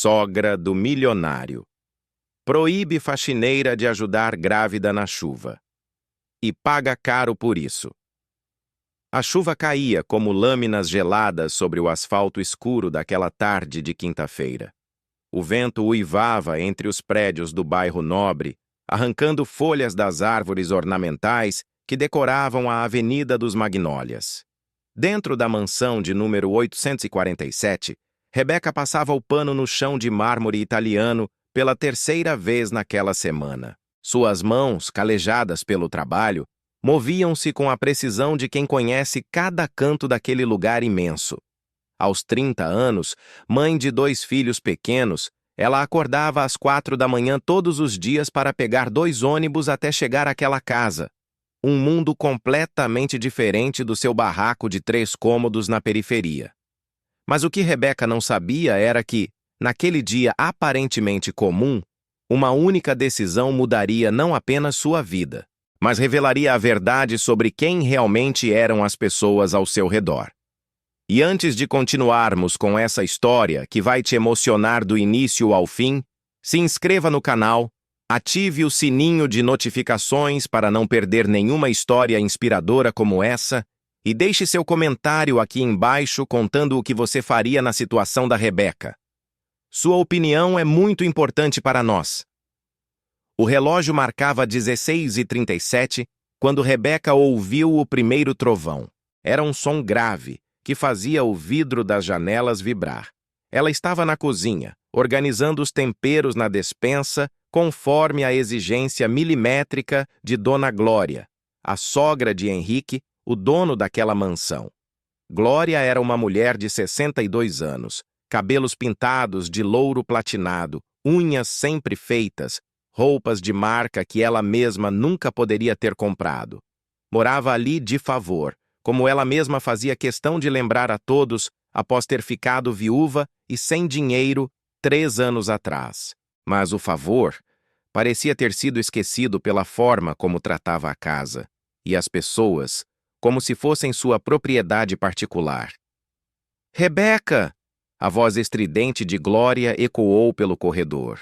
sogra do milionário. Proíbe faxineira de ajudar grávida na chuva. E paga caro por isso. A chuva caía como lâminas geladas sobre o asfalto escuro daquela tarde de quinta-feira. O vento uivava entre os prédios do bairro Nobre, arrancando folhas das árvores ornamentais que decoravam a Avenida dos Magnólias. Dentro da mansão de número 847, Rebeca passava o pano no chão de mármore italiano pela terceira vez naquela semana. Suas mãos, calejadas pelo trabalho, moviam-se com a precisão de quem conhece cada canto daquele lugar imenso. Aos 30 anos, mãe de 2 filhos pequenos, ela acordava às 4 da manhã todos os dias para pegar 2 ônibus até chegar àquela casa. Um mundo completamente diferente do seu barraco de 3 cômodos na periferia. Mas o que Rebeca não sabia era que, naquele dia aparentemente comum, uma única decisão mudaria não apenas sua vida, mas revelaria a verdade sobre quem realmente eram as pessoas ao seu redor. E antes de continuarmos com essa história que vai te emocionar do início ao fim, se inscreva no canal, ative o sininho de notificações para não perder nenhuma história inspiradora como essa e deixe seu comentário aqui embaixo contando o que você faria na situação da Rebeca. Sua opinião é muito importante para nós. O relógio marcava 16h37 quando Rebeca ouviu o primeiro trovão. Era um som grave, que fazia o vidro das janelas vibrar. Ela estava na cozinha, organizando os temperos na despensa, conforme a exigência milimétrica de Dona Glória, a sogra de Henrique, o dono daquela mansão. Glória era uma mulher de 62 anos, cabelos pintados de louro platinado, unhas sempre feitas, roupas de marca que ela mesma nunca poderia ter comprado. Morava ali de favor, como ela mesma fazia questão de lembrar a todos após ter ficado viúva e sem dinheiro 3 anos atrás. Mas o favor parecia ter sido esquecido pela forma como tratava a casa e as pessoas, como se fossem sua propriedade particular. «Rebeca!» A voz estridente de Glória ecoou pelo corredor.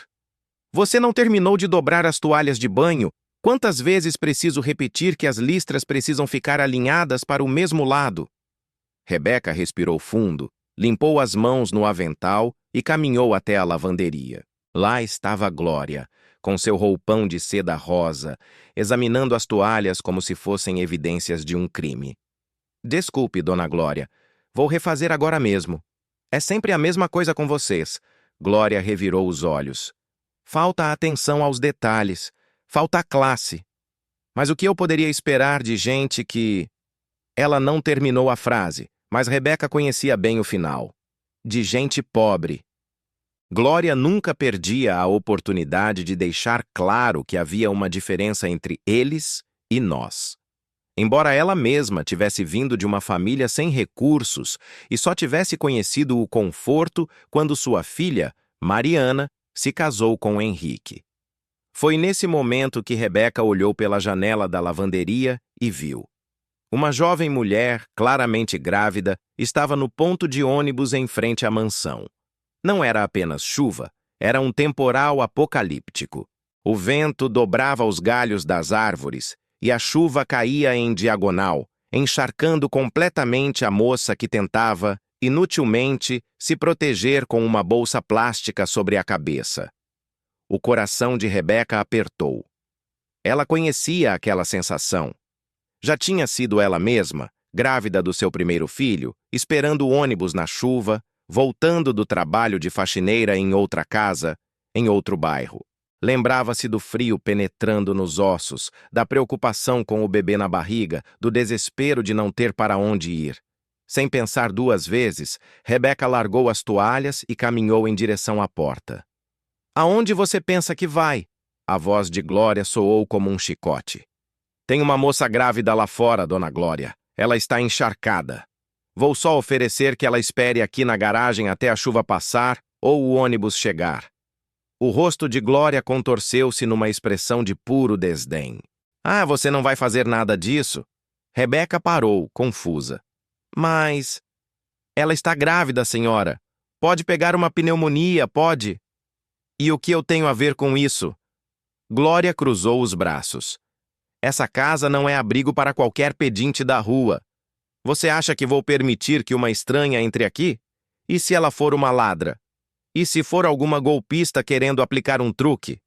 «Você não terminou de dobrar as toalhas de banho? Quantas vezes preciso repetir que as listras precisam ficar alinhadas para o mesmo lado?» Rebeca respirou fundo, limpou as mãos no avental e caminhou até a lavanderia. Lá estava Glória, com seu roupão de seda rosa, examinando as toalhas como se fossem evidências de um crime. «Desculpe, Dona Glória. Vou refazer agora mesmo. É sempre a mesma coisa com vocês.» Glória revirou os olhos. «Falta atenção aos detalhes. Falta classe. Mas o que eu poderia esperar de gente que...» Ela não terminou a frase, mas Rebeca conhecia bem o final. De gente pobre. Glória nunca perdia a oportunidade de deixar claro que havia uma diferença entre eles e nós. Embora ela mesma tivesse vindo de uma família sem recursos e só tivesse conhecido o conforto quando sua filha, Mariana, se casou com Henrique. Foi nesse momento que Rebeca olhou pela janela da lavanderia e viu. Uma jovem mulher, claramente grávida, estava no ponto de ônibus em frente à mansão. Não era apenas chuva, era um temporal apocalíptico. O vento dobrava os galhos das árvores e a chuva caía em diagonal, encharcando completamente a moça que tentava, inutilmente, se proteger com uma bolsa plástica sobre a cabeça. O coração de Rebeca apertou. Ela conhecia aquela sensação. Já tinha sido ela mesma, grávida do seu primeiro filho, esperando o ônibus na chuva, voltando do trabalho de faxineira em outra casa, em outro bairro. Lembrava-se do frio penetrando nos ossos, da preocupação com o bebê na barriga, do desespero de não ter para onde ir. Sem pensar 2 vezes, Rebeca largou as toalhas e caminhou em direção à porta. «Aonde você pensa que vai?» A voz de Glória soou como um chicote. «Tem uma moça grávida lá fora, Dona Glória. Ela está encharcada. Vou só oferecer que ela espere aqui na garagem até a chuva passar ou o ônibus chegar.» O rosto de Glória contorceu-se numa expressão de puro desdém. «Ah, você não vai fazer nada disso?» Rebeca parou, confusa. «Mas... ela está grávida, senhora. Pode pegar uma pneumonia, pode. E o que eu tenho a ver com isso? Glória cruzou os braços. Essa casa não é abrigo para qualquer pedinte da rua. Você acha que vou permitir que uma estranha entre aqui? E se ela for uma ladra? E se for alguma golpista querendo aplicar um truque?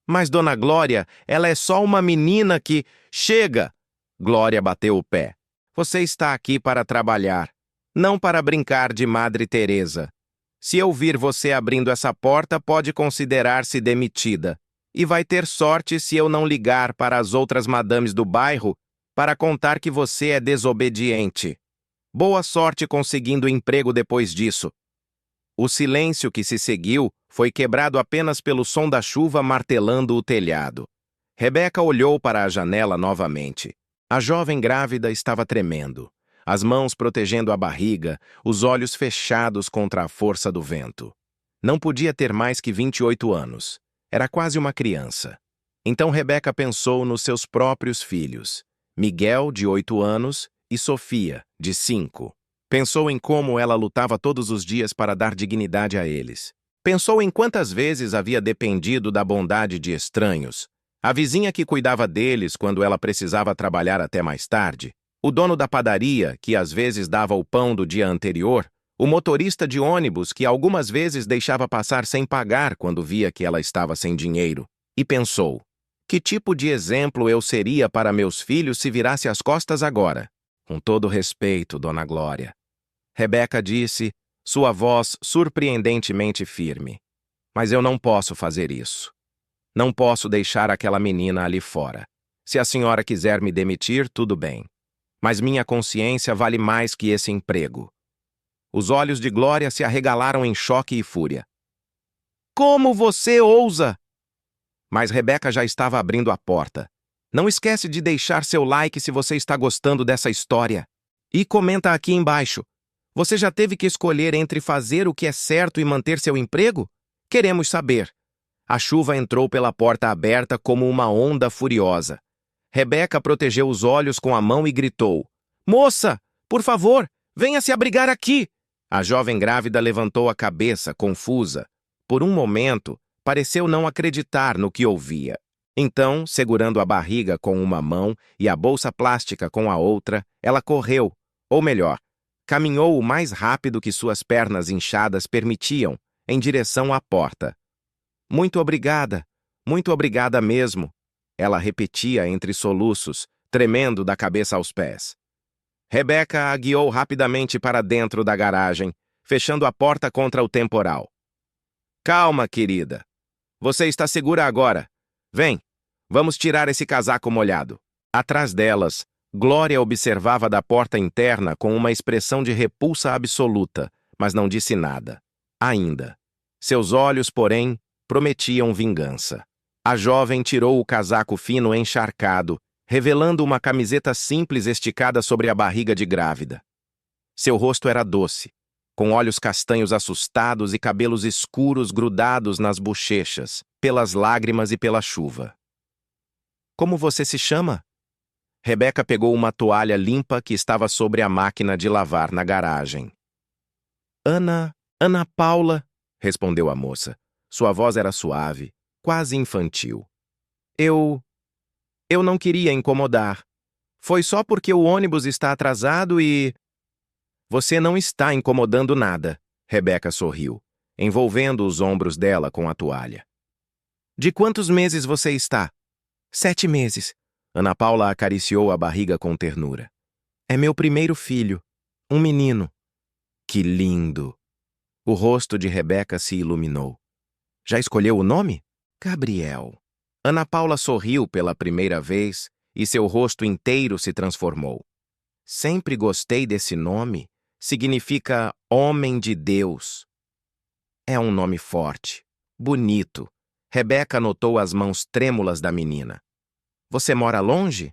Mas, Dona Glória, ela é só uma menina que... Chega! Glória bateu o pé. Você está aqui para trabalhar, não para brincar de Madre Teresa. Se eu vir você abrindo essa porta, pode considerar-se demitida. E vai ter sorte se eu não ligar para as outras madames do bairro para contar que você é desobediente. Boa sorte conseguindo emprego depois disso. O silêncio que se seguiu foi quebrado apenas pelo som da chuva martelando o telhado. Rebeca olhou para a janela novamente. A jovem grávida estava tremendo, as mãos protegendo a barriga, os olhos fechados contra a força do vento. Não podia ter mais que 28 anos. Era quase uma criança. Então Rebeca pensou nos seus próprios filhos, Miguel, de 8 anos, e Sofia, de 5. Pensou em como ela lutava todos os dias para dar dignidade a eles. Pensou em quantas vezes havia dependido da bondade de estranhos. A vizinha que cuidava deles quando ela precisava trabalhar até mais tarde, o dono da padaria, que às vezes dava o pão do dia anterior, o motorista de ônibus que algumas vezes deixava passar sem pagar quando via que ela estava sem dinheiro. E pensou, que tipo de exemplo eu seria para meus filhos se virasse as costas agora? Com todo respeito, Dona Glória. Rebeca disse, sua voz surpreendentemente firme. Mas eu não posso fazer isso. Não posso deixar aquela menina ali fora. Se a senhora quiser me demitir, tudo bem. Mas minha consciência vale mais que esse emprego. Os olhos de Glória se arregalaram em choque e fúria. Como você ousa? Mas Rebeca já estava abrindo a porta. Não esquece de deixar seu like se você está gostando dessa história. E comenta aqui embaixo. Você já teve que escolher entre fazer o que é certo e manter seu emprego? Queremos saber. A chuva entrou pela porta aberta como uma onda furiosa. Rebeca protegeu os olhos com a mão e gritou. Moça, por favor, venha se abrigar aqui. A jovem grávida levantou a cabeça, confusa. Por um momento, pareceu não acreditar no que ouvia. Então, segurando a barriga com uma mão e a bolsa plástica com a outra, ela correu, ou melhor, caminhou o mais rápido que suas pernas inchadas permitiam, em direção à porta. Muito obrigada mesmo, ela repetia entre soluços, tremendo da cabeça aos pés. Rebeca a guiou rapidamente para dentro da garagem, fechando a porta contra o temporal. Calma, querida. Você está segura agora. Vem, vamos tirar esse casaco molhado. Atrás delas, Glória observava da porta interna com uma expressão de repulsa absoluta, mas não disse nada. Ainda. Seus olhos, porém, prometiam vingança. A jovem tirou o casaco fino encharcado, revelando uma camiseta simples esticada sobre a barriga de grávida. Seu rosto era doce, com olhos castanhos assustados e cabelos escuros grudados nas bochechas, pelas lágrimas e pela chuva. Como você se chama? Rebeca pegou uma toalha limpa que estava sobre a máquina de lavar na garagem. Ana Paula, respondeu a moça. Sua voz era suave, quase infantil. Eu não queria incomodar. Foi só porque o ônibus está atrasado e... Você não está incomodando nada, Rebeca sorriu, envolvendo os ombros dela com a toalha. De quantos meses você está? 7 meses. Ana Paula acariciou a barriga com ternura. É meu primeiro filho, um menino. Que lindo! O rosto de Rebeca se iluminou. Já escolheu o nome? Gabriel. Ana Paula sorriu pela primeira vez e seu rosto inteiro se transformou. Sempre gostei desse nome. Significa Homem de Deus. É um nome forte, bonito. Rebeca notou as mãos trêmulas da menina. Você mora longe?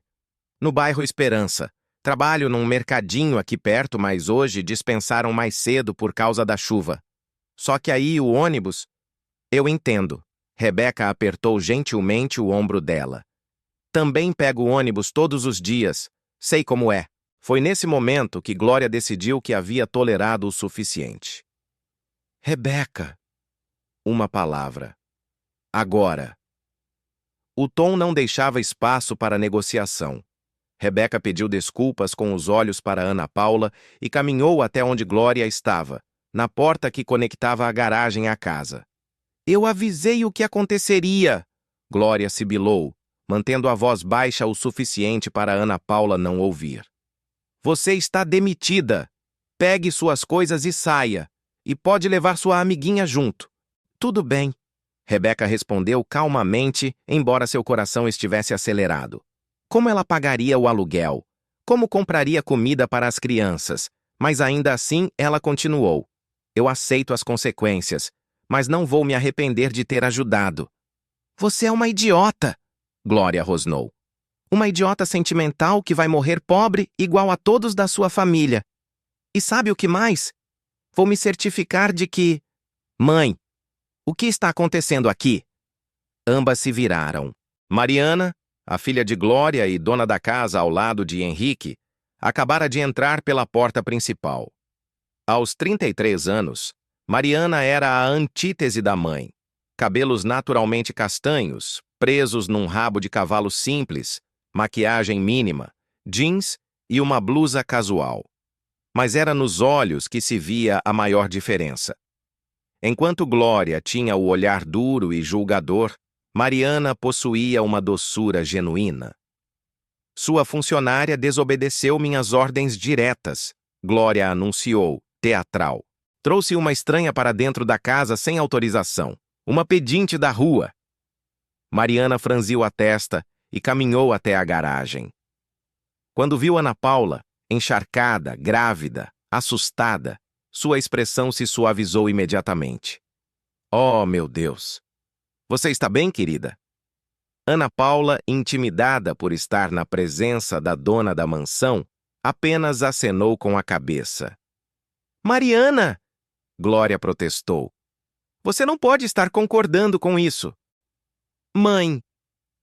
No bairro Esperança. Trabalho num mercadinho aqui perto, mas hoje dispensaram mais cedo por causa da chuva. Só que aí o ônibus... Eu entendo. Rebeca apertou gentilmente o ombro dela. Também pego o ônibus todos os dias. Sei como é. Foi nesse momento que Glória decidiu que havia tolerado o suficiente. Rebeca. Uma palavra. Agora. O tom não deixava espaço para negociação. Rebeca pediu desculpas com os olhos para Ana Paula e caminhou até onde Glória estava, na porta que conectava a garagem à casa. Eu avisei o que aconteceria, Glória sibilou, mantendo a voz baixa o suficiente para Ana Paula não ouvir. Você está demitida. Pegue suas coisas e saia. E pode levar sua amiguinha junto. Tudo bem, Rebeca respondeu calmamente, embora seu coração estivesse acelerado. Como ela pagaria o aluguel? Como compraria comida para as crianças? Mas ainda assim, ela continuou. Eu aceito as consequências, mas não vou me arrepender de ter ajudado. Você é uma idiota, Glória rosnou. Uma idiota sentimental que vai morrer pobre igual a todos da sua família. E sabe o que mais? Vou me certificar de que... Mãe, o que está acontecendo aqui? Ambas se viraram. Mariana, a filha de Glória e dona da casa ao lado de Henrique, acabara de entrar pela porta principal. Aos 33 anos, Mariana era a antítese da mãe. Cabelos naturalmente castanhos, presos num rabo de cavalo simples, maquiagem mínima, jeans e uma blusa casual. Mas era nos olhos que se via a maior diferença. Enquanto Glória tinha o olhar duro e julgador, Mariana possuía uma doçura genuína. Sua funcionária desobedeceu minhas ordens diretas, Glória anunciou, teatral. Trouxe uma estranha para dentro da casa sem autorização, uma pedinte da rua. Mariana franziu a testa e caminhou até a garagem. Quando viu Ana Paula, encharcada, grávida, assustada, sua expressão se suavizou imediatamente. Oh, meu Deus! Você está bem, querida? Ana Paula, intimidada por estar na presença da dona da mansão, apenas acenou com a cabeça. Mariana! Glória protestou. Você não pode estar concordando com isso. Mãe!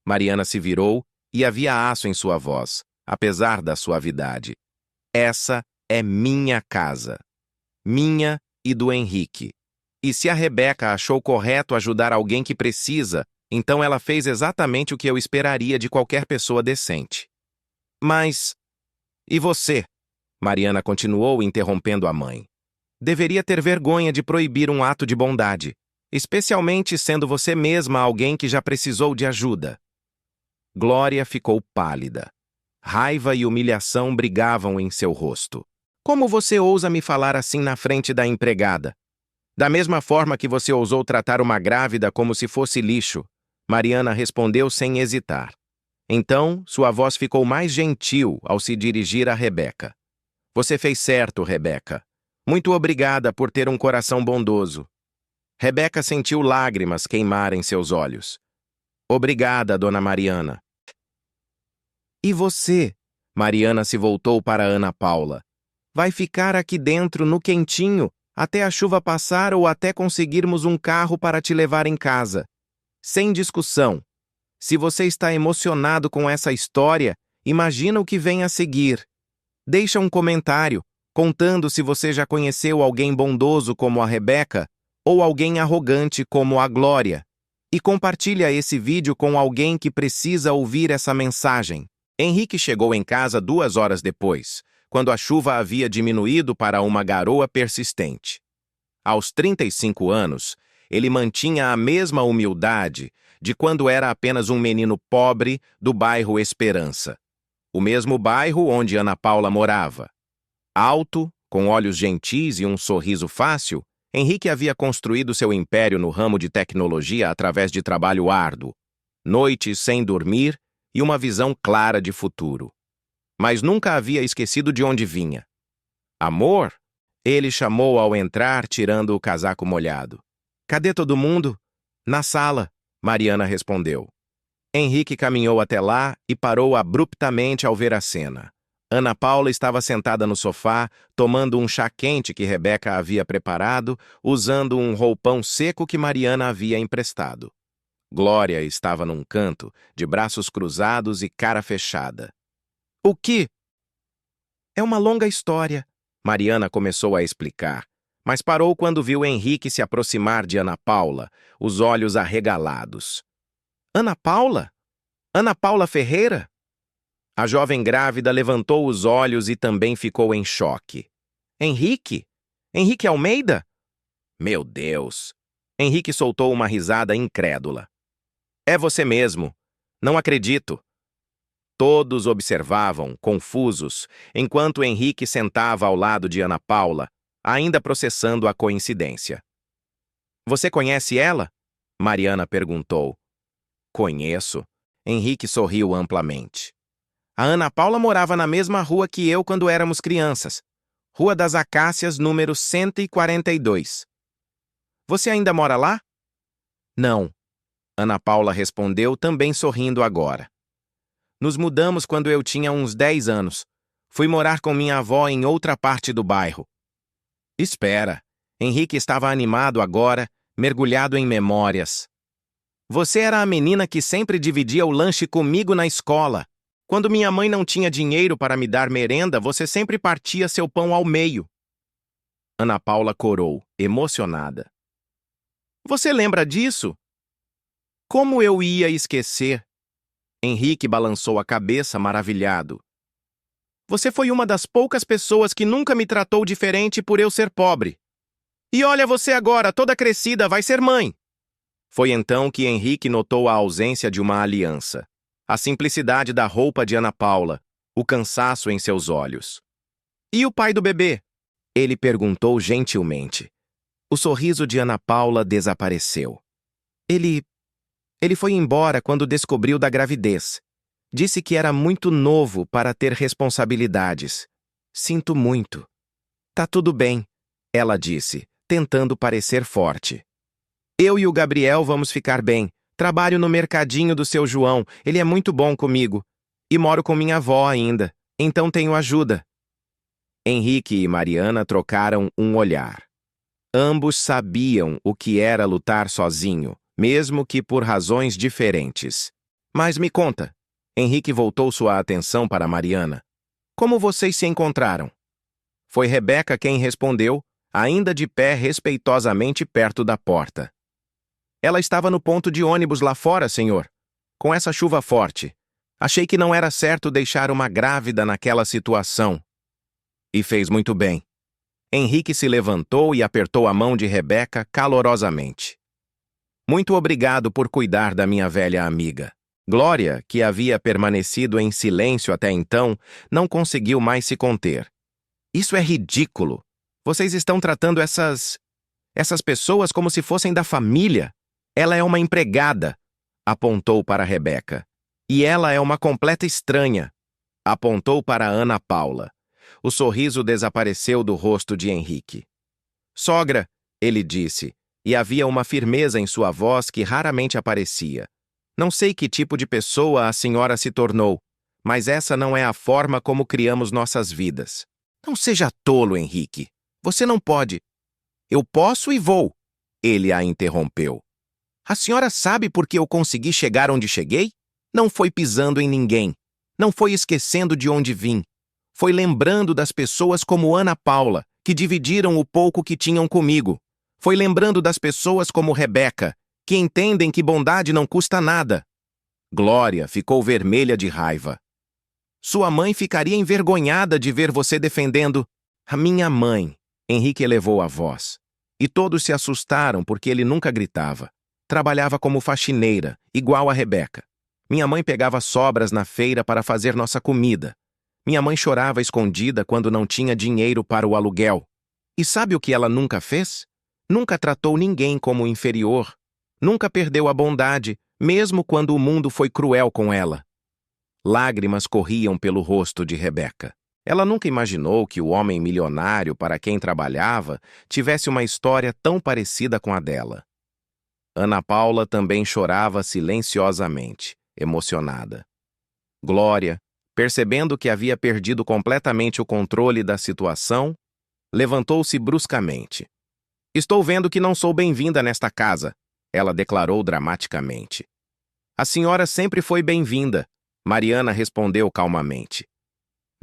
Mariana se virou e havia aço em sua voz, apesar da suavidade. Essa é minha casa. Minha e do Henrique. E se a Rebeca achou correto ajudar alguém que precisa, então ela fez exatamente o que eu esperaria de qualquer pessoa decente. Mas... E você? Mariana continuou interrompendo a mãe. Deveria ter vergonha de proibir um ato de bondade, especialmente sendo você mesma alguém que já precisou de ajuda. Glória ficou pálida. Raiva e humilhação brigavam em seu rosto. Como você ousa me falar assim na frente da empregada? Da mesma forma que você ousou tratar uma grávida como se fosse lixo, Mariana respondeu sem hesitar. Então, sua voz ficou mais gentil ao se dirigir a Rebeca. Você fez certo, Rebeca. Muito obrigada por ter um coração bondoso. Rebeca sentiu lágrimas queimar em seus olhos. Obrigada, dona Mariana. E você? Mariana se voltou para Ana Paula. Vai ficar aqui dentro, no quentinho, até a chuva passar ou até conseguirmos um carro para te levar em casa. Sem discussão. Se você está emocionado com essa história, imagina o que vem a seguir. Deixa um comentário, contando se você já conheceu alguém bondoso como a Rebeca ou alguém arrogante como a Glória. E compartilha esse vídeo com alguém que precisa ouvir essa mensagem. Henrique chegou em casa 2 horas depois, quando a chuva havia diminuído para uma garoa persistente. Aos 35 anos, ele mantinha a mesma humildade de quando era apenas um menino pobre do bairro Esperança, o mesmo bairro onde Ana Paula morava. Alto, com olhos gentis e um sorriso fácil, Henrique havia construído seu império no ramo de tecnologia através de trabalho árduo, noites sem dormir e uma visão clara de futuro. Mas nunca havia esquecido de onde vinha. Amor? Ele chamou ao entrar, tirando o casaco molhado. Cadê todo mundo? Na sala, Mariana respondeu. Henrique caminhou até lá e parou abruptamente ao ver a cena. Ana Paula estava sentada no sofá, tomando um chá quente que Rebeca havia preparado, usando um roupão seco que Mariana havia emprestado. Glória estava num canto, de braços cruzados e cara fechada. O que? É uma longa história, Mariana começou a explicar, mas parou quando viu Henrique se aproximar de Ana Paula, os olhos arregalados. Ana Paula? Ana Paula Ferreira? A jovem grávida levantou os olhos e também ficou em choque. Henrique? Henrique Almeida? Meu Deus! Henrique soltou uma risada incrédula. É você mesmo. Não acredito. Todos observavam, confusos, enquanto Henrique sentava ao lado de Ana Paula, ainda processando a coincidência. Você conhece ela? Mariana perguntou. Conheço. Henrique sorriu amplamente. A Ana Paula morava na mesma rua que eu quando éramos crianças. Rua das Acácias, número 142. Você ainda mora lá? Não. Ana Paula respondeu, também sorrindo agora. Nos mudamos quando eu tinha uns 10 anos. Fui morar com minha avó em outra parte do bairro. Espera. Henrique estava animado agora, mergulhado em memórias. Você era a menina que sempre dividia o lanche comigo na escola. Quando minha mãe não tinha dinheiro para me dar merenda, você sempre partia seu pão ao meio. Ana Paula corou, emocionada. Você lembra disso? Como eu ia esquecer? Henrique balançou a cabeça, maravilhado. Você foi uma das poucas pessoas que nunca me tratou diferente por eu ser pobre. E olha você agora, toda crescida, vai ser mãe. Foi então que Henrique notou a ausência de uma aliança. A simplicidade da roupa de Ana Paula, o cansaço em seus olhos. E o pai do bebê? Ele perguntou gentilmente. O sorriso de Ana Paula desapareceu. Ele foi embora quando descobriu da gravidez. Disse que era muito novo para ter responsabilidades. Sinto muito. Tá tudo bem, ela disse, tentando parecer forte. Eu e o Gabriel vamos ficar bem. Trabalho no mercadinho do seu João, ele é muito bom comigo. E moro com minha avó ainda, então tenho ajuda. Henrique e Mariana trocaram um olhar. Ambos sabiam o que era lutar sozinho, mesmo que por razões diferentes. Mas me conta. Henrique voltou sua atenção para Mariana. Como vocês se encontraram? Foi Rebeca quem respondeu, ainda de pé respeitosamente perto da porta. Ela estava no ponto de ônibus lá fora, senhor. Com essa chuva forte. Achei que não era certo deixar uma grávida naquela situação. E fez muito bem. Henrique se levantou e apertou a mão de Rebeca calorosamente. Muito obrigado por cuidar da minha velha amiga. Glória, que havia permanecido em silêncio até então, não conseguiu mais se conter. Isso é ridículo. Vocês estão tratando essas pessoas como se fossem da família. Ela é uma empregada, apontou para Rebeca. E ela é uma completa estranha, apontou para Ana Paula. O sorriso desapareceu do rosto de Henrique. Sogra, ele disse, e havia uma firmeza em sua voz que raramente aparecia. Não sei que tipo de pessoa a senhora se tornou, mas essa não é a forma como criamos nossas vidas. Não seja tolo, Henrique. Você não pode. Eu posso e vou. Ele a interrompeu. A senhora sabe por que eu consegui chegar onde cheguei? Não foi pisando em ninguém. Não foi esquecendo de onde vim. Foi lembrando das pessoas como Ana Paula, que dividiram o pouco que tinham comigo. Foi lembrando das pessoas como Rebeca, que entendem que bondade não custa nada. Glória ficou vermelha de raiva. Sua mãe ficaria envergonhada de ver você defendendo a minha mãe. Henrique elevou a voz. E todos se assustaram porque ele nunca gritava. Trabalhava como faxineira, igual a Rebeca. Minha mãe pegava sobras na feira para fazer nossa comida. Minha mãe chorava escondida quando não tinha dinheiro para o aluguel. E sabe o que ela nunca fez? Nunca tratou ninguém como inferior. Nunca perdeu a bondade, mesmo quando o mundo foi cruel com ela. Lágrimas corriam pelo rosto de Rebeca. Ela nunca imaginou que o homem milionário para quem trabalhava tivesse uma história tão parecida com a dela. Ana Paula também chorava silenciosamente, emocionada. Glória, percebendo que havia perdido completamente o controle da situação, levantou-se bruscamente. Estou vendo que não sou bem-vinda nesta casa, ela declarou dramaticamente. A senhora sempre foi bem-vinda, Mariana respondeu calmamente.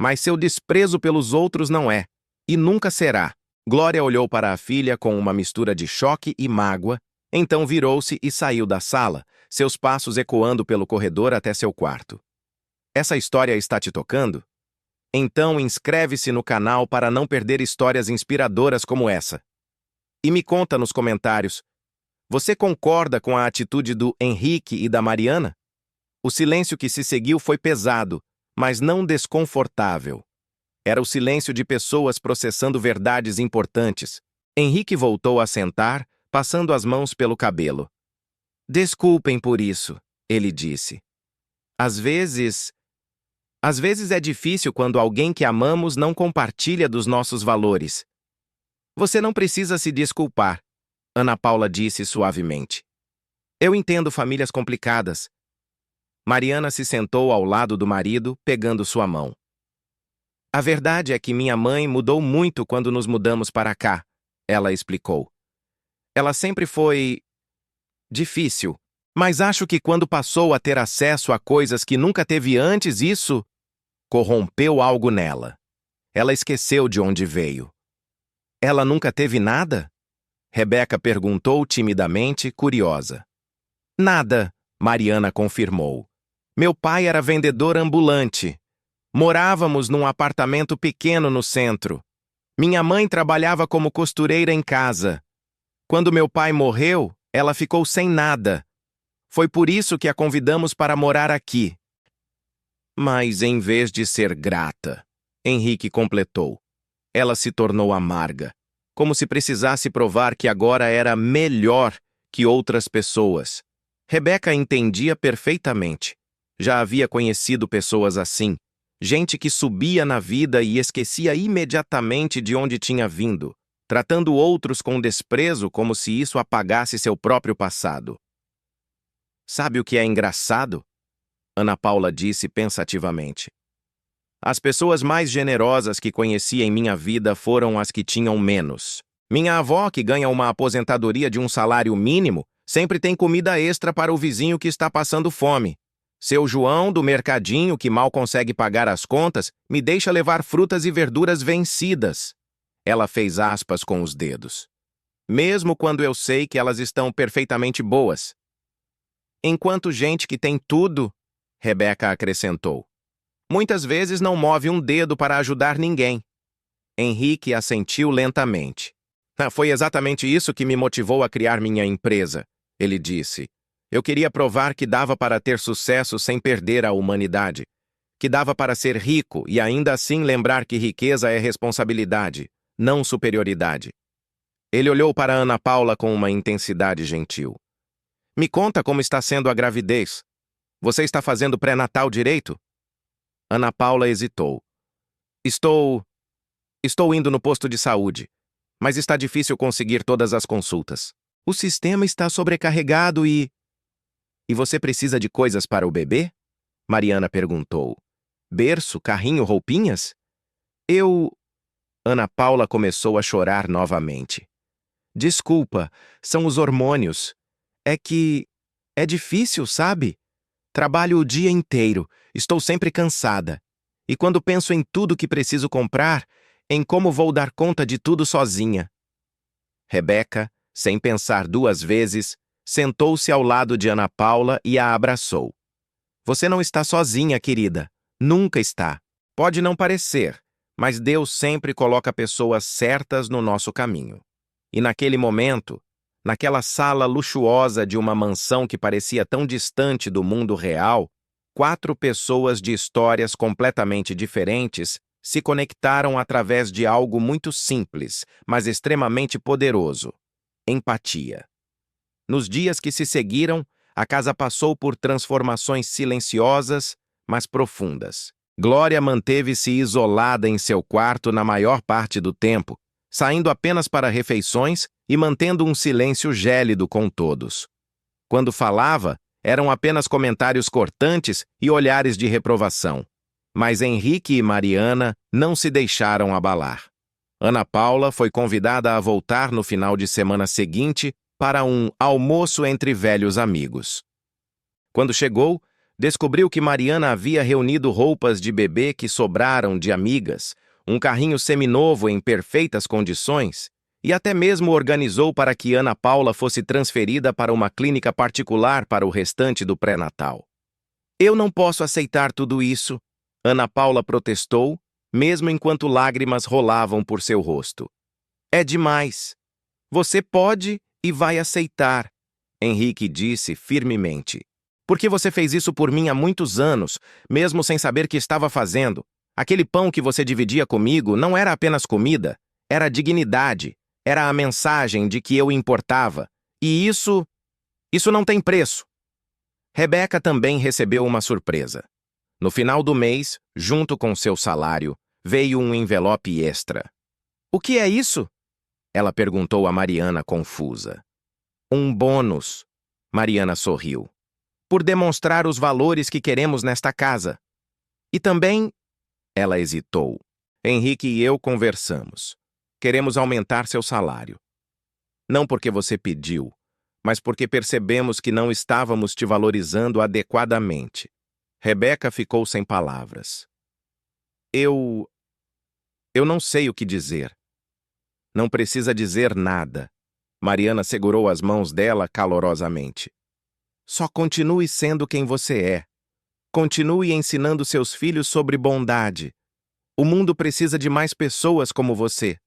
Mas seu desprezo pelos outros não é, e nunca será. Glória olhou para a filha com uma mistura de choque e mágoa, então virou-se e saiu da sala, seus passos ecoando pelo corredor até seu quarto. Essa história está te tocando? Então inscreve-se no canal para não perder histórias inspiradoras como essa. E me conta nos comentários, você concorda com a atitude do Henrique e da Mariana? O silêncio que se seguiu foi pesado, mas não desconfortável. Era o silêncio de pessoas processando verdades importantes. Henrique voltou a sentar, passando as mãos pelo cabelo. Desculpem por isso, ele disse. Às vezes é difícil quando alguém que amamos não compartilha dos nossos valores. Você não precisa se desculpar, Ana Paula disse suavemente. Eu entendo famílias complicadas. Mariana se sentou ao lado do marido, pegando sua mão. A verdade é que minha mãe mudou muito quando nos mudamos para cá, ela explicou. Ela sempre foi difícil, mas acho que quando passou a ter acesso a coisas que nunca teve antes, isso corrompeu algo nela. Ela esqueceu de onde veio. Ela nunca teve nada? Rebeca perguntou timidamente, curiosa. Nada, Mariana confirmou. Meu pai era vendedor ambulante. Morávamos num apartamento pequeno no centro. Minha mãe trabalhava como costureira em casa. Quando meu pai morreu, ela ficou sem nada. Foi por isso que a convidamos para morar aqui. Mas em vez de ser grata, Henrique completou, ela se tornou amarga, como se precisasse provar que agora era melhor que outras pessoas. Rebeca entendia perfeitamente. Já havia conhecido pessoas assim, gente que subia na vida e esquecia imediatamente de onde tinha vindo, tratando outros com desprezo como se isso apagasse seu próprio passado. Sabe o que é engraçado? Ana Paula disse pensativamente. As pessoas mais generosas que conheci em minha vida foram as que tinham menos. Minha avó, que ganha uma aposentadoria de um salário mínimo, sempre tem comida extra para o vizinho que está passando fome. Seu João, do mercadinho, que mal consegue pagar as contas, me deixa levar frutas e verduras vencidas. Ela fez aspas com os dedos. Mesmo quando eu sei que elas estão perfeitamente boas. Enquanto gente que tem tudo, Rebeca acrescentou, muitas vezes não move um dedo para ajudar ninguém. Henrique assentiu lentamente. Foi exatamente isso que me motivou a criar minha empresa, ele disse. Eu queria provar que dava para ter sucesso sem perder a humanidade, que dava para ser rico e ainda assim lembrar que riqueza é responsabilidade, não superioridade. Ele olhou para Ana Paula com uma intensidade gentil. Me conta como está sendo a gravidez. Você está fazendo pré-natal direito? Ana Paula hesitou. Estou indo no posto de saúde, mas está difícil conseguir todas as consultas. O sistema está sobrecarregado e você precisa de coisas para o bebê? Mariana perguntou. Berço, carrinho, roupinhas? Ana Paula começou a chorar novamente. Desculpa, são os hormônios. É que é difícil, sabe? Trabalho o dia inteiro, estou sempre cansada. E quando penso em tudo que preciso comprar, em como vou dar conta de tudo sozinha. Rebeca, sem pensar duas vezes, sentou-se ao lado de Ana Paula e a abraçou. Você não está sozinha, querida. Nunca está. Pode não parecer, mas Deus sempre coloca pessoas certas no nosso caminho. E naquele momento, naquela sala luxuosa de uma mansão que parecia tão distante do mundo real, 4 pessoas de histórias completamente diferentes se conectaram através de algo muito simples, mas extremamente poderoso: empatia. Nos dias que se seguiram, a casa passou por transformações silenciosas, mas profundas. Glória manteve-se isolada em seu quarto na maior parte do tempo, saindo apenas para refeições e mantendo um silêncio gélido com todos. Quando falava, eram apenas comentários cortantes e olhares de reprovação. Mas Henrique e Mariana não se deixaram abalar. Ana Paula foi convidada a voltar no final de semana seguinte para um almoço entre velhos amigos. Quando chegou, descobriu que Mariana havia reunido roupas de bebê que sobraram de amigas, um carrinho seminovo em perfeitas condições, e até mesmo organizou para que Ana Paula fosse transferida para uma clínica particular para o restante do pré-natal. Eu não posso aceitar tudo isso, Ana Paula protestou, mesmo enquanto lágrimas rolavam por seu rosto. É demais. Você pode e vai aceitar, Henrique disse firmemente. Porque você fez isso por mim há muitos anos, mesmo sem saber que estava fazendo. Aquele pão que você dividia comigo não era apenas comida, era dignidade, era a mensagem de que eu importava. E isso não tem preço. Rebeca também recebeu uma surpresa. No final do mês, junto com seu salário, veio um envelope extra. O que é isso? Ela perguntou a Mariana confusa. Um bônus. Mariana sorriu. Por demonstrar os valores que queremos nesta casa. E também... Ela hesitou. Henrique e eu conversamos. Queremos aumentar seu salário. Não porque você pediu, mas porque percebemos que não estávamos te valorizando adequadamente. Rebeca ficou sem palavras. Eu não sei o que dizer. Não precisa dizer nada. Mariana segurou as mãos dela calorosamente. Só continue sendo quem você é. Continue ensinando seus filhos sobre bondade. O mundo precisa de mais pessoas como você.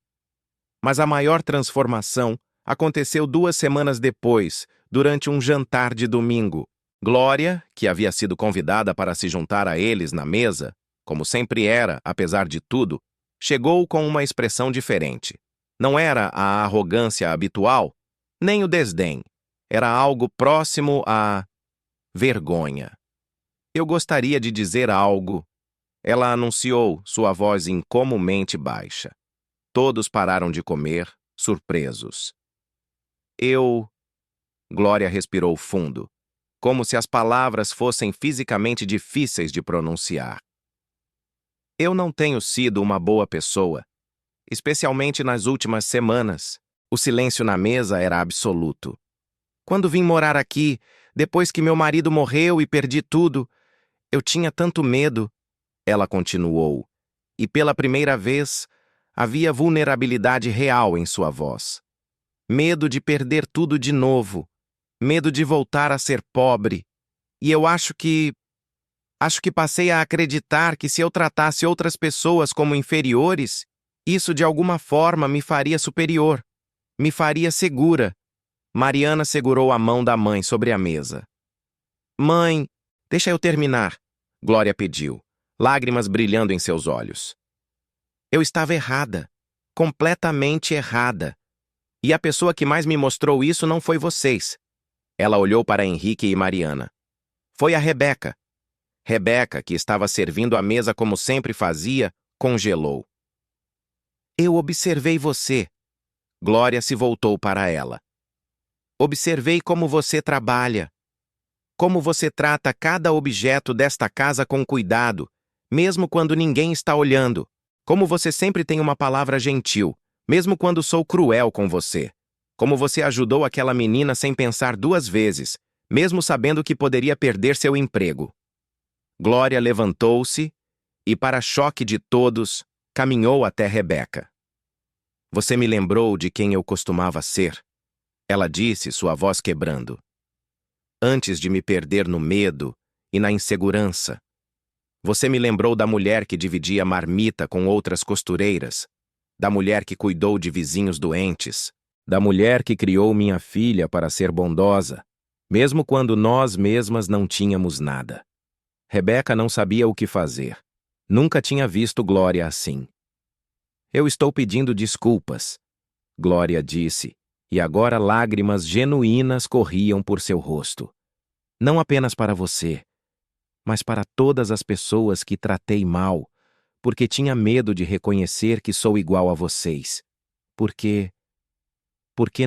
Mas a maior transformação aconteceu 2 semanas depois, durante um jantar de domingo. Glória, que havia sido convidada para se juntar a eles na mesa, como sempre era, apesar de tudo, chegou com uma expressão diferente. Não era a arrogância habitual, nem o desdém. Era algo próximo à vergonha. Eu gostaria de dizer algo. Ela anunciou, sua voz incomumente baixa. Todos pararam de comer, surpresos. Glória respirou fundo, como se as palavras fossem fisicamente difíceis de pronunciar. Eu não tenho sido uma boa pessoa, especialmente nas últimas semanas. O silêncio na mesa era absoluto. Quando vim morar aqui, depois que meu marido morreu e perdi tudo, eu tinha tanto medo, ela continuou, e pela primeira vez havia vulnerabilidade real em sua voz. Medo de perder tudo de novo, medo de voltar a ser pobre, e eu acho que passei a acreditar que se eu tratasse outras pessoas como inferiores, isso de alguma forma me faria superior, me faria segura. Mariana segurou a mão da mãe sobre a mesa. Mãe, deixa eu terminar, Glória pediu, lágrimas brilhando em seus olhos. Eu estava errada, completamente errada. E a pessoa que mais me mostrou isso não foi vocês. Ela olhou para Henrique e Mariana. Foi a Rebeca. Rebeca, que estava servindo a mesa como sempre fazia, congelou. Eu observei você. Glória se voltou para ela. Observei como você trabalha. Como você trata cada objeto desta casa com cuidado, mesmo quando ninguém está olhando. Como você sempre tem uma palavra gentil, mesmo quando sou cruel com você. Como você ajudou aquela menina sem pensar 2 vezes, mesmo sabendo que poderia perder seu emprego. Glória levantou-se e, para choque de todos, caminhou até Rebeca. Você me lembrou de quem eu costumava ser, ela disse, sua voz quebrando. Antes de me perder no medo e na insegurança, você me lembrou da mulher que dividia marmita com outras costureiras, da mulher que cuidou de vizinhos doentes, da mulher que criou minha filha para ser bondosa, mesmo quando nós mesmas não tínhamos nada. Rebeca não sabia o que fazer. Nunca tinha visto Glória assim. Eu estou pedindo desculpas, Glória disse, e agora lágrimas genuínas corriam por seu rosto. Não apenas para você, mas para todas as pessoas que tratei mal, porque tinha medo de reconhecer que sou igual a vocês. Porque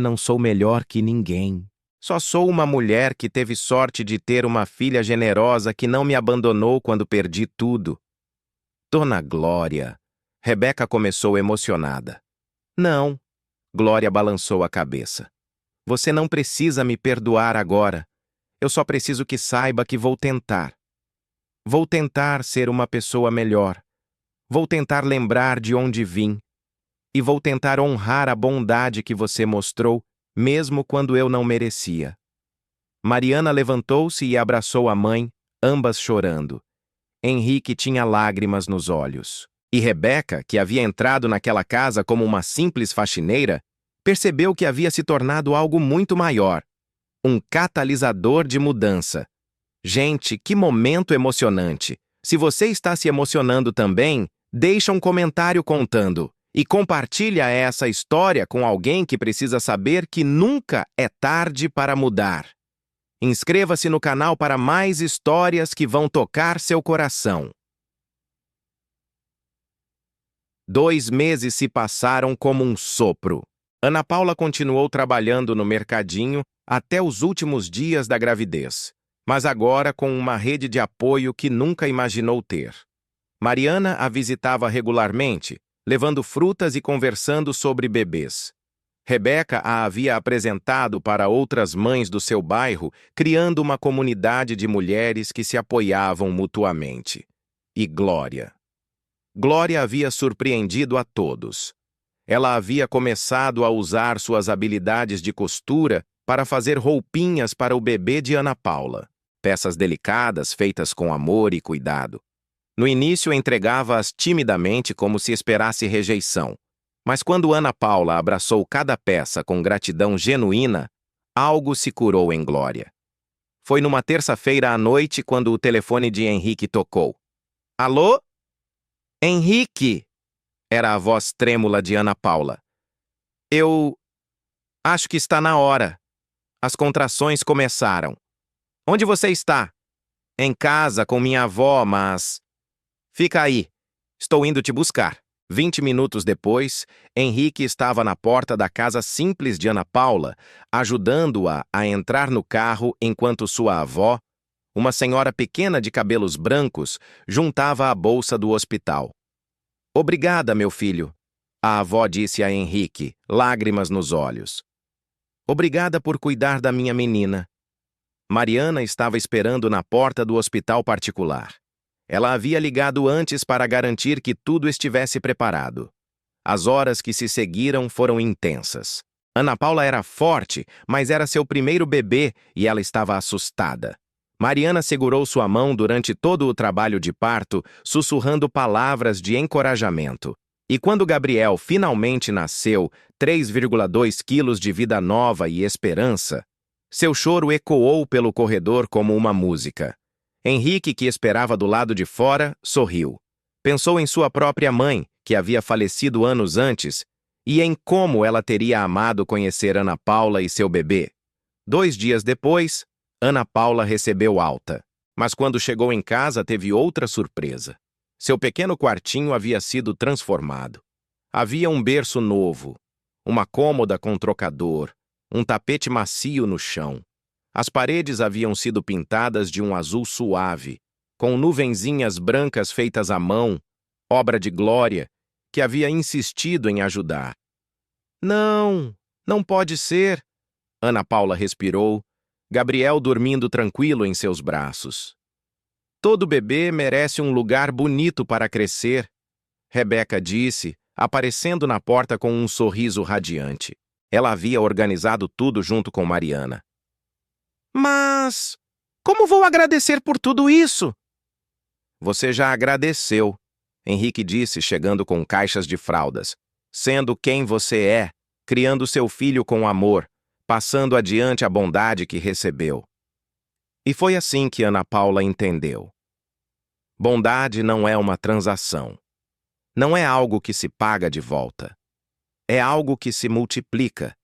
não sou melhor que ninguém. Só sou uma mulher que teve sorte de ter uma filha generosa que não me abandonou quando perdi tudo. Dona Glória. Rebeca começou emocionada. Não. Glória balançou a cabeça. Você não precisa me perdoar agora. Eu só preciso que saiba que vou tentar. Vou tentar ser uma pessoa melhor. Vou tentar lembrar de onde vim. E vou tentar honrar a bondade que você mostrou, mesmo quando eu não merecia. Mariana levantou-se e abraçou a mãe, ambas chorando. Henrique tinha lágrimas nos olhos. E Rebeca, que havia entrado naquela casa como uma simples faxineira, percebeu que havia se tornado algo muito maior. Um catalisador de mudança. Gente, que momento emocionante! Se você está se emocionando também, deixa um comentário contando. E compartilha essa história com alguém que precisa saber que nunca é tarde para mudar. Inscreva-se no canal para mais histórias que vão tocar seu coração. 2 meses se passaram como um sopro. Ana Paula continuou trabalhando no mercadinho até os últimos dias da gravidez, mas agora com uma rede de apoio que nunca imaginou ter. Mariana a visitava regularmente, levando frutas e conversando sobre bebês. Rebeca a havia apresentado para outras mães do seu bairro, criando uma comunidade de mulheres que se apoiavam mutuamente. E Glória. Glória havia surpreendido a todos. Ela havia começado a usar suas habilidades de costura para fazer roupinhas para o bebê de Ana Paula, peças delicadas feitas com amor e cuidado. No início entregava-as timidamente como se esperasse rejeição, mas quando Ana Paula abraçou cada peça com gratidão genuína, algo se curou em Glória. Foi numa terça-feira à noite quando o telefone de Henrique tocou. Alô? Henrique! Era a voz trêmula de Ana Paula. Eu acho que está na hora. As contrações começaram. Onde você está? Em casa com minha avó, mas... Fica aí. Estou indo te buscar. 20 minutos depois, Henrique estava na porta da casa simples de Ana Paula, ajudando-a a entrar no carro enquanto sua avó, uma senhora pequena de cabelos brancos, juntava a bolsa do hospital. Obrigada, meu filho, a avó disse a Henrique, lágrimas nos olhos. Obrigada por cuidar da minha menina. Mariana estava esperando na porta do hospital particular. Ela havia ligado antes para garantir que tudo estivesse preparado. As horas que se seguiram foram intensas. Ana Paula era forte, mas era seu primeiro bebê e ela estava assustada. Mariana segurou sua mão durante todo o trabalho de parto, sussurrando palavras de encorajamento. E quando Gabriel finalmente nasceu, 3,2 quilos de vida nova e esperança, seu choro ecoou pelo corredor como uma música. Henrique, que esperava do lado de fora, sorriu. Pensou em sua própria mãe, que havia falecido anos antes, e em como ela teria amado conhecer Ana Paula e seu bebê. 2 dias depois, Ana Paula recebeu alta. Mas quando chegou em casa, teve outra surpresa. Seu pequeno quartinho havia sido transformado. Havia um berço novo, uma cômoda com trocador, um tapete macio no chão. As paredes haviam sido pintadas de um azul suave, com nuvenzinhas brancas feitas à mão, obra de Glória, que havia insistido em ajudar. Não, não pode ser. Ana Paula respirou, Gabriel dormindo tranquilo em seus braços. Todo bebê merece um lugar bonito para crescer, Rebeca disse, aparecendo na porta com um sorriso radiante. Ela havia organizado tudo junto com Mariana. Mas como vou agradecer por tudo isso? Você já agradeceu, Henrique disse, chegando com caixas de fraldas. Sendo quem você é, criando seu filho com amor, passando adiante a bondade que recebeu. E foi assim que Ana Paula entendeu. Bondade não é uma transação. Não é algo que se paga de volta. É algo que se multiplica,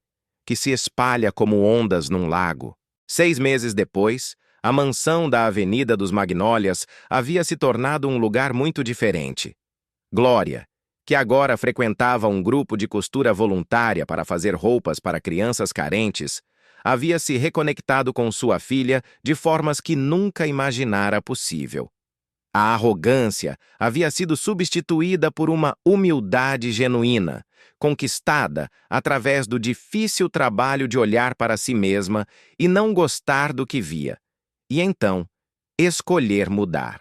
que se espalha como ondas num lago. 6 meses depois, a mansão da Avenida dos Magnólias havia se tornado um lugar muito diferente. Glória, que agora frequentava um grupo de costura voluntária para fazer roupas para crianças carentes, havia se reconectado com sua filha de formas que nunca imaginara possível. A arrogância havia sido substituída por uma humildade genuína, conquistada através do difícil trabalho de olhar para si mesma e não gostar do que via, e então escolher mudar.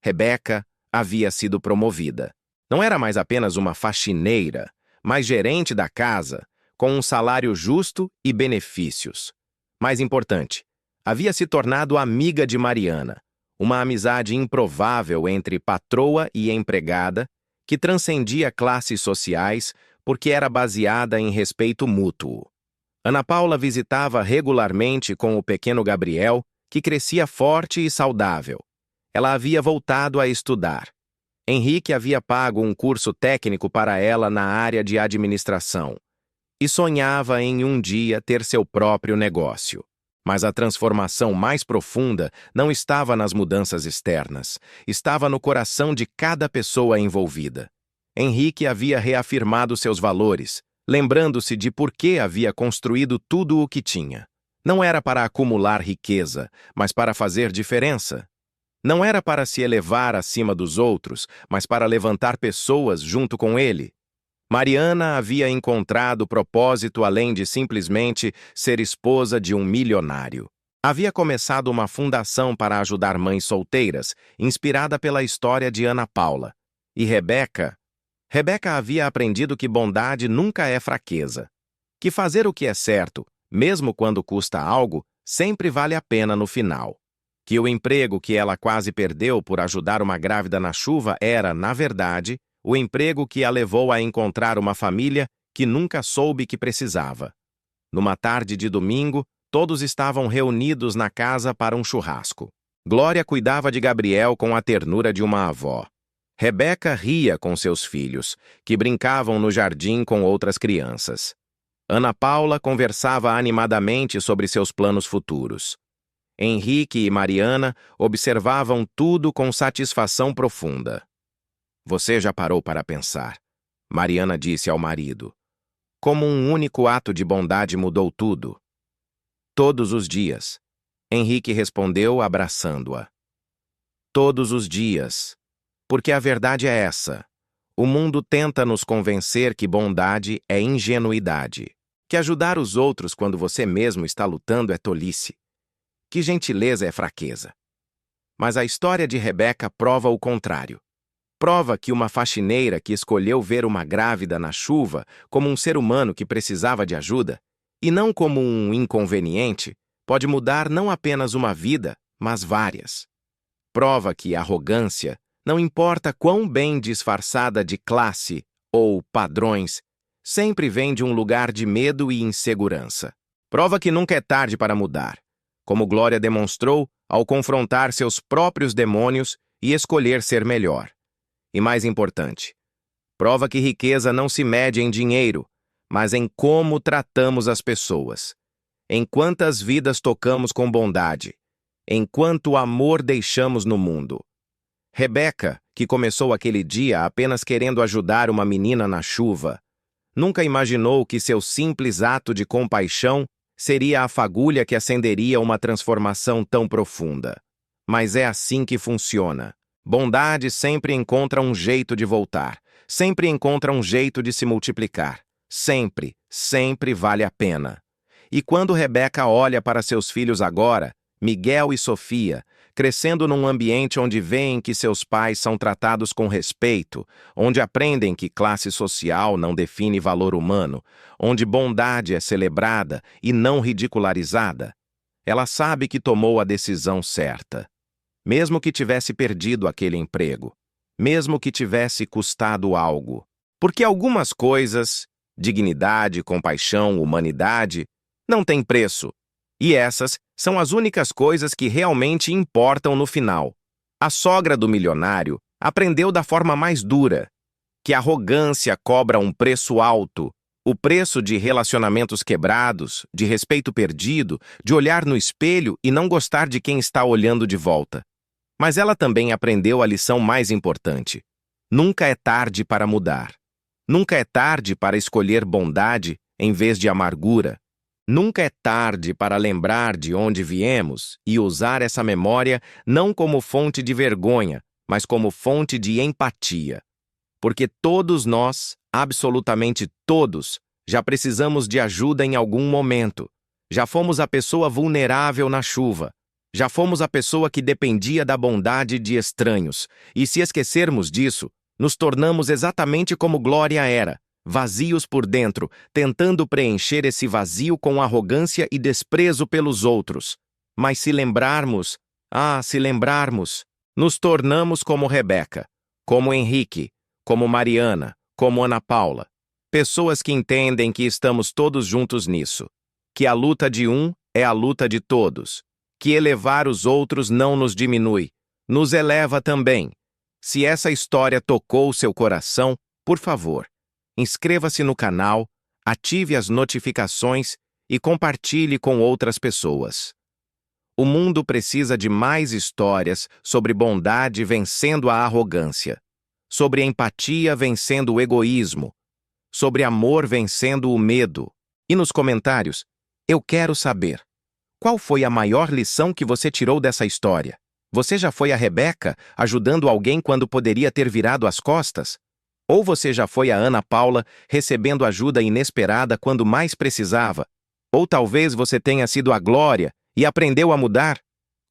Rebeca, havia sido promovida. Não era mais apenas uma faxineira, mas gerente da casa, com um salário justo e benefícios. Mais importante, havia se tornado amiga de Mariana, uma amizade improvável entre patroa e empregada, que transcendia classes sociais porque era baseada em respeito mútuo. Ana Paula visitava regularmente com o pequeno Gabriel, que crescia forte e saudável. Ela havia voltado a estudar. Henrique havia pago um curso técnico para ela na área de administração e sonhava em um dia ter seu próprio negócio. Mas a transformação mais profunda não estava nas mudanças externas, estava no coração de cada pessoa envolvida. Henrique havia reafirmado seus valores, lembrando-se de por que havia construído tudo o que tinha. Não era para acumular riqueza, mas para fazer diferença. Não era para se elevar acima dos outros, mas para levantar pessoas junto com ele. Mariana havia encontrado propósito além de simplesmente ser esposa de um milionário. Havia começado uma fundação para ajudar mães solteiras, inspirada pela história de Ana Paula. E Rebeca havia aprendido que bondade nunca é fraqueza. Que fazer o que é certo, mesmo quando custa algo, sempre vale a pena no final. Que o emprego que ela quase perdeu por ajudar uma grávida na chuva era, na verdade, o emprego que a levou a encontrar uma família que nunca soube que precisava. Numa tarde de domingo, todos estavam reunidos na casa para um churrasco. Glória cuidava de Gabriel com a ternura de uma avó. Rebeca ria com seus filhos, que brincavam no jardim com outras crianças. Ana Paula conversava animadamente sobre seus planos futuros. Henrique e Mariana observavam tudo com satisfação profunda. Você já parou para pensar? Mariana disse ao marido. Como um único ato de bondade mudou tudo? Todos os dias. Henrique respondeu, abraçando-a. Todos os dias. Porque a verdade é essa. O mundo tenta nos convencer que bondade é ingenuidade. Que ajudar os outros quando você mesmo está lutando é tolice. Que gentileza é fraqueza. Mas a história de Rebeca prova o contrário. Prova que uma faxineira que escolheu ver uma grávida na chuva como um ser humano que precisava de ajuda, e não como um inconveniente, pode mudar não apenas uma vida, mas várias. Prova que arrogância, não importa quão bem disfarçada de classe ou padrões, sempre vem de um lugar de medo e insegurança. Prova que nunca é tarde para mudar, como Glória demonstrou ao confrontar seus próprios demônios e escolher ser melhor. E mais importante, prova que riqueza não se mede em dinheiro, mas em como tratamos as pessoas, em quantas vidas tocamos com bondade, em quanto amor deixamos no mundo. Rebeca, que começou aquele dia apenas querendo ajudar uma menina na chuva, nunca imaginou que seu simples ato de compaixão seria a fagulha que acenderia uma transformação tão profunda. Mas é assim que funciona. Bondade sempre encontra um jeito de voltar, sempre encontra um jeito de se multiplicar. Sempre, sempre vale a pena. E quando Rebeca olha para seus filhos agora, Miguel e Sofia, crescendo num ambiente onde veem que seus pais são tratados com respeito, onde aprendem que classe social não define valor humano, onde bondade é celebrada e não ridicularizada, ela sabe que tomou a decisão certa. Mesmo que tivesse perdido aquele emprego, mesmo que tivesse custado algo. Porque algumas coisas, dignidade, compaixão, humanidade, não têm preço. E essas são as únicas coisas que realmente importam no final. A sogra do milionário aprendeu da forma mais dura que a arrogância cobra um preço alto, o preço de relacionamentos quebrados, de respeito perdido, de olhar no espelho e não gostar de quem está olhando de volta. Mas ela também aprendeu a lição mais importante. Nunca é tarde para mudar. Nunca é tarde para escolher bondade em vez de amargura. Nunca é tarde para lembrar de onde viemos e usar essa memória não como fonte de vergonha, mas como fonte de empatia. Porque todos nós, absolutamente todos, já precisamos de ajuda em algum momento. Já fomos a pessoa vulnerável na chuva. Já fomos a pessoa que dependia da bondade de estranhos, e se esquecermos disso, nos tornamos exatamente como Glória era, vazios por dentro, tentando preencher esse vazio com arrogância e desprezo pelos outros. Mas se lembrarmos, nos tornamos como Rebeca, como Henrique, como Mariana, como Ana Paula. Pessoas que entendem que estamos todos juntos nisso, que a luta de um é a luta de todos, que elevar os outros não nos diminui, nos eleva também. Se essa história tocou seu coração, por favor, inscreva-se no canal, ative as notificações e compartilhe com outras pessoas. O mundo precisa de mais histórias sobre bondade vencendo a arrogância, sobre empatia vencendo o egoísmo, sobre amor vencendo o medo. E nos comentários, eu quero saber, qual foi a maior lição que você tirou dessa história? Você já foi a Rebeca, ajudando alguém quando poderia ter virado as costas? Ou você já foi a Ana Paula, recebendo ajuda inesperada quando mais precisava? Ou talvez você tenha sido a Glória e aprendeu a mudar?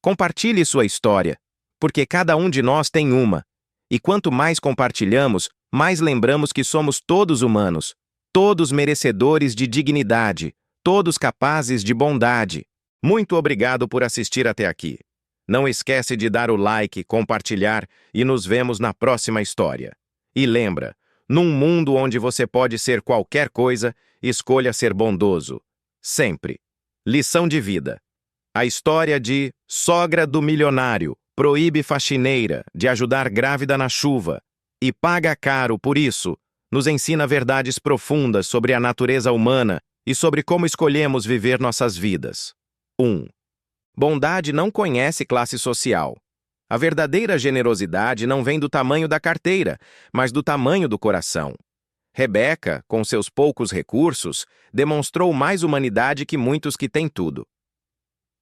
Compartilhe sua história, porque cada um de nós tem uma. E quanto mais compartilhamos, mais lembramos que somos todos humanos, todos merecedores de dignidade, todos capazes de bondade. Muito obrigado por assistir até aqui. Não esquece de dar o like, compartilhar e nos vemos na próxima história. E lembra, num mundo onde você pode ser qualquer coisa, escolha ser bondoso. Sempre. Lição de vida. A história de Sogra do Milionário proíbe faxineira de ajudar grávida na chuva e paga caro por isso, nos ensina verdades profundas sobre a natureza humana e sobre como escolhemos viver nossas vidas. 1. Bondade não conhece classe social. A verdadeira generosidade não vem do tamanho da carteira, mas do tamanho do coração. Rebeca, com seus poucos recursos, demonstrou mais humanidade que muitos que têm tudo.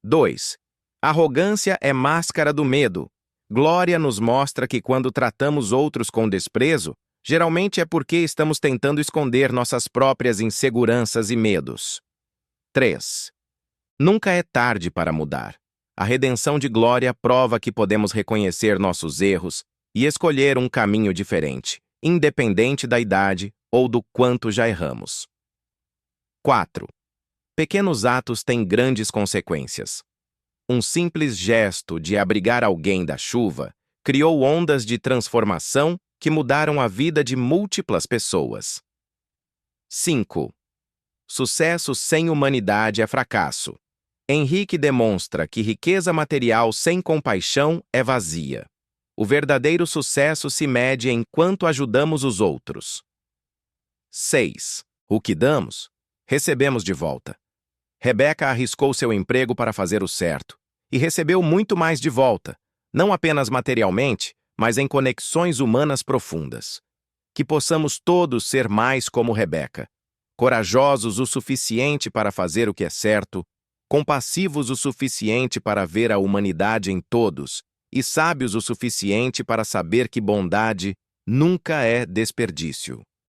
2. Arrogância é máscara do medo. Glória nos mostra que quando tratamos outros com desprezo, geralmente é porque estamos tentando esconder nossas próprias inseguranças e medos. 3. Nunca é tarde para mudar. A redenção de Glória prova que podemos reconhecer nossos erros e escolher um caminho diferente, independente da idade ou do quanto já erramos. 4. Pequenos atos têm grandes consequências. Um simples gesto de abrigar alguém da chuva criou ondas de transformação que mudaram a vida de múltiplas pessoas. 5. Sucesso sem humanidade é fracasso. Henrique demonstra que riqueza material sem compaixão é vazia. O verdadeiro sucesso se mede em quanto ajudamos os outros. 6. O que damos, recebemos de volta. Rebeca arriscou seu emprego para fazer o certo e recebeu muito mais de volta, não apenas materialmente, mas em conexões humanas profundas. Que possamos todos ser mais como Rebeca, corajosos o suficiente para fazer o que é certo, compassivos o suficiente para ver a humanidade em todos e sábios o suficiente para saber que bondade nunca é desperdício.